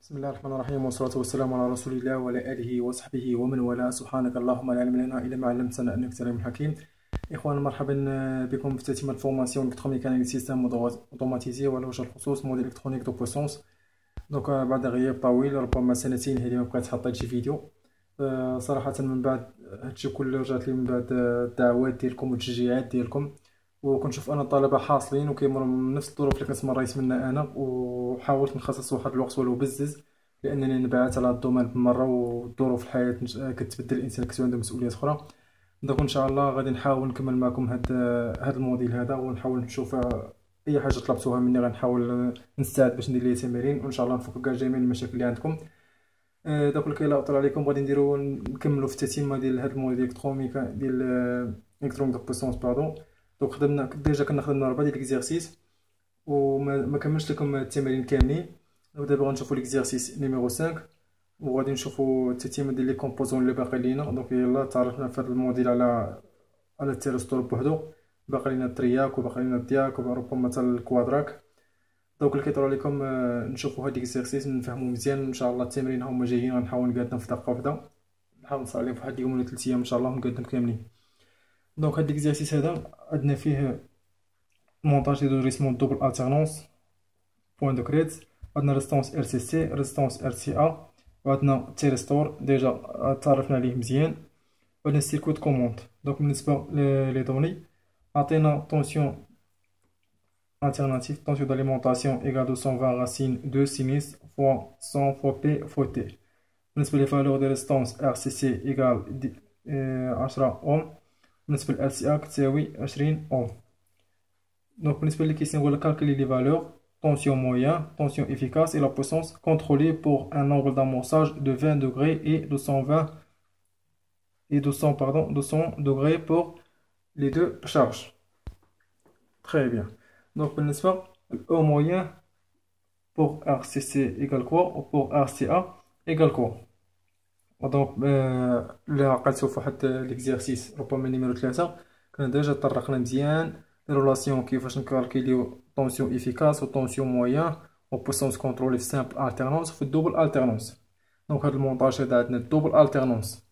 بسم الله الرحمن الرحيم، والصلاة والسلام على رسول الله وعلى آله وصحبه ومن والاه. سبحانك اللهم لا علم لنا إلا ما علمتنا إنك أنت العليم الحكيم. إخوان، مرحبا بكم في تتمة فورماسيون إلكتروميكانيك سيستم أوتوماتيزي، وعلى وجه الخصوص موديل إلكترونيك دو بويسونس. دونك بعد غياب طويل، ربما سنتين هذه ما بقيت حطيت شي فيديو. صراحة من بعد هادشي كله رجعت لي من بعد الدعوات ديالكم والتشجيعات ديالكم، وكنشوف انا الطلبه حاصلين وكيمروا من نفس الظروف اللي كنت مريت منها انا، وحاولت نخصص واحد الوقت ولو بزز لانني نبعت على الدومين بمره، والظروف الحياه كتبدل، الانسان كتولي عنده مسؤوليات اخرى. دونك ان شاء الله غادي نحاول نكمل معكم هاد الموديل هذا، ونحاول نشوف اي حاجه طلبتوها مني غنحاول نستعد باش ندير ليها تمارين، وان شاء الله نفك كاع جميع المشاكل اللي عندكم. دونك لكي لا اطول عليكم غادي نكملوا في التتمه ديال هاد الموديل الكترونيكا ديال الكترونيك دو بويسونس باردون. دونك خدمنا ديجا، كنا خدمنا 4 ديال ليكزيرسيس وما كملتش لكم التمارين كاملين. ودابا غنشوفوا ليكزيرسيس نيميرو 5، وغادي نشوفوا التتمه ديال لي كومبوزون اللي باقي لينا. دونك يلا تعرفنا في هذا الموديل على التيرستور بوحدو، باقي لينا الترياك وباقي لينا الدياك وربما حتى الكوادراك. دونك اللي كيطرى لكم نشوفوا هاد ليكزيرسيس نفهموا مزيان. ان شاء الله التمرين هما جايين، غنحاول نقادهم في دقه واحده، نحاول نصل عليهم في واحد اليوم ولا 3 ايام ان شاء الله ونقادهم كاملين. دونك هاد ليكزيرسيس هذا عندنا فيه مونتاج دو ريسمون دوبل التيرنونس بوين دو كريت، عندنا ريستونس ار سي سي، ريستونس ار سي ا، وعندنا تيرستور ديجا تعرفنا عليه مزيان، وعندنا سيركويت كوموند. دونك بالنسبه لي دوني عطينا طونسيون alternatif, tension d'alimentation égale 220 racine 2 sinus fois 100 fois P fois T. بالنسبة للفالور ديال ريستونس RCC إيكال 10 أوم، بالنسبة ل RCA كتساوي 20 أوم. دونك بالنسبة للكيسيون نقول calculer les valeurs tension moyen, tension efficace et la puissance contrôlée pour un angle d'amorçage de 20 degrés et 200 degrés pour les deux charges. Très bien. Donc بالنسبة au moyen pour RCC égale quoi ou pour RCA égale quoi. دونك اللي عقلتو في واحد ليكزيرسيس ربما نيميرو 3 كنا ديجا طرقنا مزيان ريلاسيون كيفاش نكالكيليو طونسيون افيكاس و طونسيون مويان و بويسونس كونترولي في سامبل التيرنونس وفي الدوبل التيرنونس. دونك هاد المونطاج هذا عندنا الدوبل التيرنونس.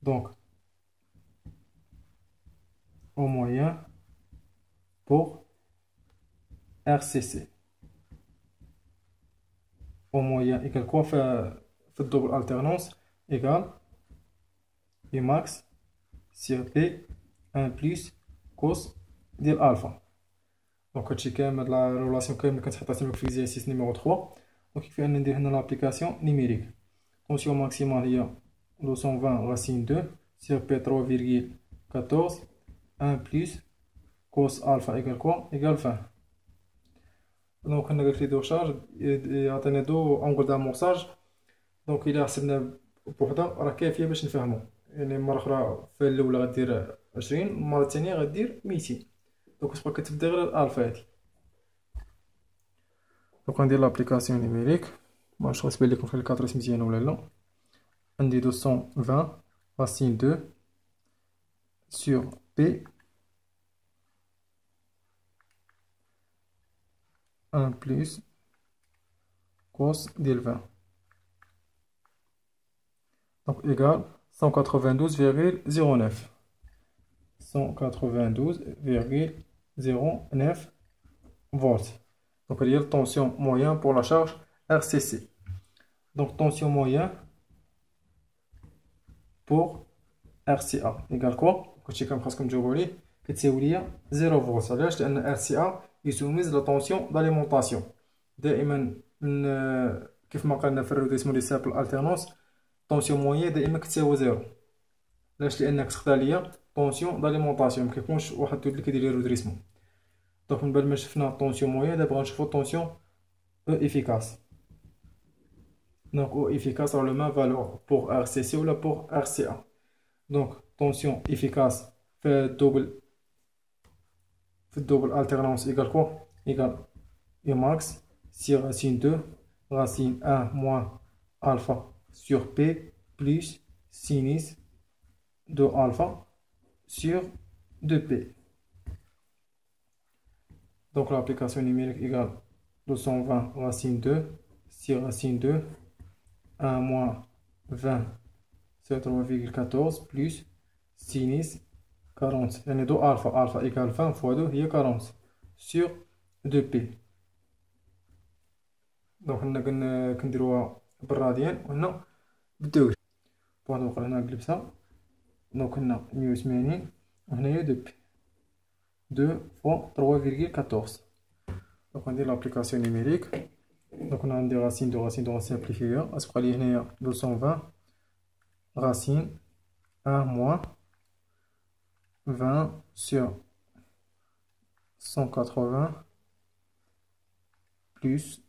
دونك au moyen pour RCC au moyen égale quoi في الدوبل التيرنونس égale I max sur P 1 plus cos ديال الفا. دونك هادشي كامل لا ريلاسيون كامل كنت حطيتها لك في ليكزيرسيس نيميرو 3. دونك يكفي ان ندير هنا لابليكاسيون نيميريك. طونسيون ماكسيمال هي 220 راسين 2 sur P 3,14 1 plus cos الفا égale quoi égale 20. دونك هنا قالت لي دو شارج يعطينا دو انغول دامورساج. دونك الى حسبنا بوحده راه كافيه باش نفهمو، يعني مره اخرى في الاولى غدير 20، المره الثانيه غدير 200. دونك تبقى كتبدا غير الالفا هادي. دونك غندير لابليكاسيون نيميريك، واش غتبان لكم في الكادريس مزيانه ولا لا. عندي 220 راسين 2 sur P 1 plus cos ديال 20. Donc égale 192,09 192,09 volts. Donc il y a la tension moyenne pour la charge RCC. Donc tension moyenne pour RCA égale quoi? كنتي كنبقاو نجاوبوا عليه كتساوي ليا 0 فولت. علاش؟ لان RCA يسوميز لا طونسيون داليمونطاسيون. دائما كيف ما قلنا في الروديسمون ديال سامبل التيرنونس طونسيون موين دائما كتساوي 0. علاش؟ لان كتخدا ليا طونسيون داليمونطاسيون، مكيكونش واحد الدود اللي كيدير لي رودريسمون. دونك من بعد ما شفنا طونسيون موين دابا غنشوفو طونسيون افيكاس. دونك او افيكاس راه لو ميم فالور بوغ ار سي سي ولا بوغ ار سي ا. دونك طونسيون افيكاس في الدوبل التيرنونس ايكال كوا ايكال اي ماكس سي راسين 2 racine 1 moins alpha sur P plus sinus de alpha sur 2P. Donc l'application numérique égale 220 racine 2 sur racine de 1 moins 20 sur 3,14 plus sinus 40. يعني دو alpha égale 20 fois 2 هي 40 sur 2p. دونك هنا كنديروها بالراديان وهنا بالدوري. بوان نوقع هنا نقلبها. دونك هنا 180 وهنايا 2p 2 fois 3,14. دونك ندير لابليكاسيون نيميريك. دونك هنا عندي racine de racine amplifiée. غتبقى لي هنايا 220 racine 1 moins 20 sur 180 plus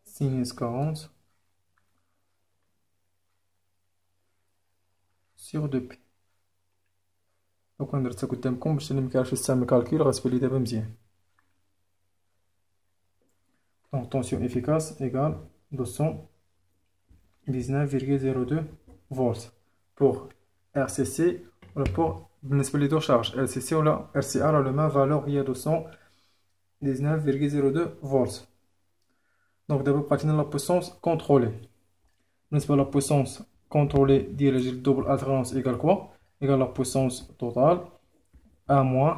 sinus 40 sur 2p. دونك درتها قدامكم باش اللي مكيعرفش يستعمل الكالكول غتبان لي دابا مزيان. Donc tension efficace égale 219,02 volts pour RCC ولا pour بالنسبة لي دو شارج RCC ولا RCA راه لو ميم فالور هي 219,02 volts. دونك دابا بقات لنا لا بويسونس كونترولي. بالنسبة لا بويسونس كونترولي ديال الدوبل الترنونس إيكال كوا إيكال لا بويسونس توتال 1 moins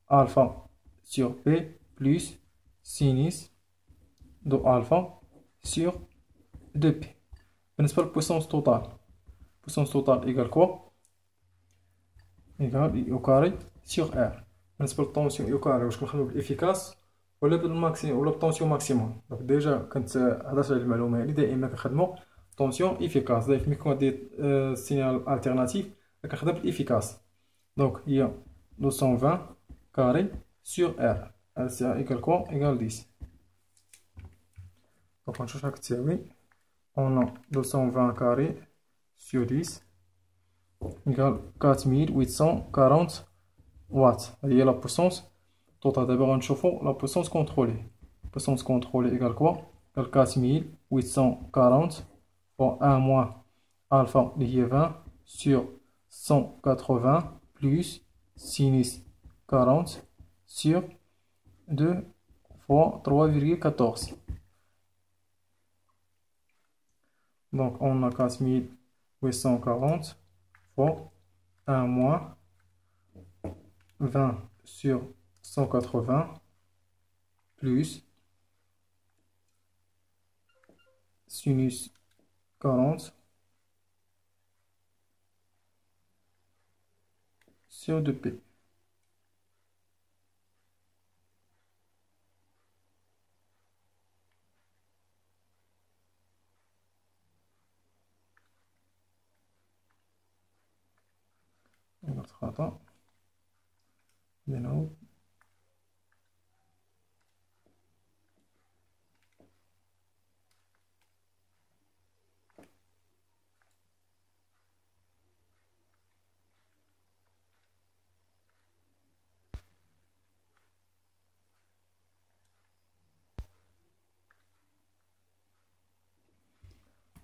alpha sur P plus sinus de alpha sur 2p. بالنسبة للبويسونس توتال إيكال كوا إيكال يو كاري سيغ ار. بالنسبة للطونسيون يو كاري واش كنخدمو بالإفيكاس ولا بالماكسيموم ولا بالطونسيون ماكسيموم. دونك ديجا كنت هضرت على المعلومة هادي دائما كنخدمو طونسيون إفيكاس. دايما ملي كنكون عندي سينيال التيرناتيف كنخدم بالإفيكاس. دونك هي 220 كاري سيغ ار سي إيكال كوا إيكال 10. دونك نشوف راك تساوي on a 220 carré sur 10 égale 4840 watts. هي la puissance totale. D'abord غنشوفو la puissance contrôlée. Puissance contrôlée égale quoi? Égale 4840 fois 1 moins alpha اللي هي 20 sur 180 plus sinus 40 sur 2 fois 3,14. Donc on a 4840 fois 1 moins 20 sur 180 plus sinus 40 sur 2p. خطأ بنعود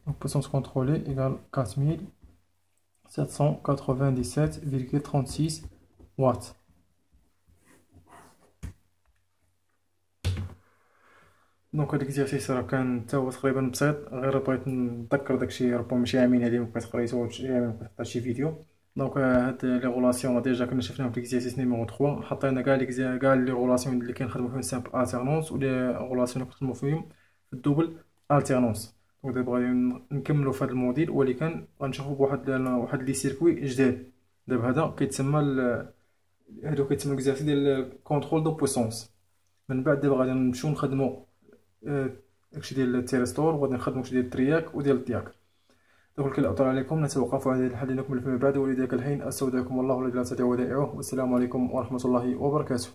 donc puissance contrôlée égale 4797,36 watts. دونك هاد الاكزرسيس راه كان تا هو تقريبا بسيط، غير بغيت نذكر داكشي ربما شي عامين هادي مبقيت قريتو ولا شي عامين مبقيت حطيت شي فيديو. دونك هاد لي غولاسيون ديجا كنا شفناهم في الاكزرسيس نيميرو 3، حطينا كاع لي غولاسيون اللي كنخدمو فيهم سامبل التيرنونس و لي غولاسيون اللي كنخدمو فيهم في الدوبل التيرنونس. دونك دابا غادي نكملو في هاد الموديل، ولكن غنشوفو بواحد لي سيركوي جداد. دابا هذا كيتسمى هادو كيتسمى الاكزرسيس ديال كونترول دو بويسونس. من بعد دابا غادي نمشيو نخدمو داكشي ديال التيرستور، وغادي نخدمو داكشي ديال الترياك وديال الدياك. دونك الكل اطول عليكم، نتوقف على هذا الحل نكمل فيما بعد، ولذلك الحين استودعكم الله الذي لا تضيع ودائعه، والسلام عليكم ورحمه الله وبركاته.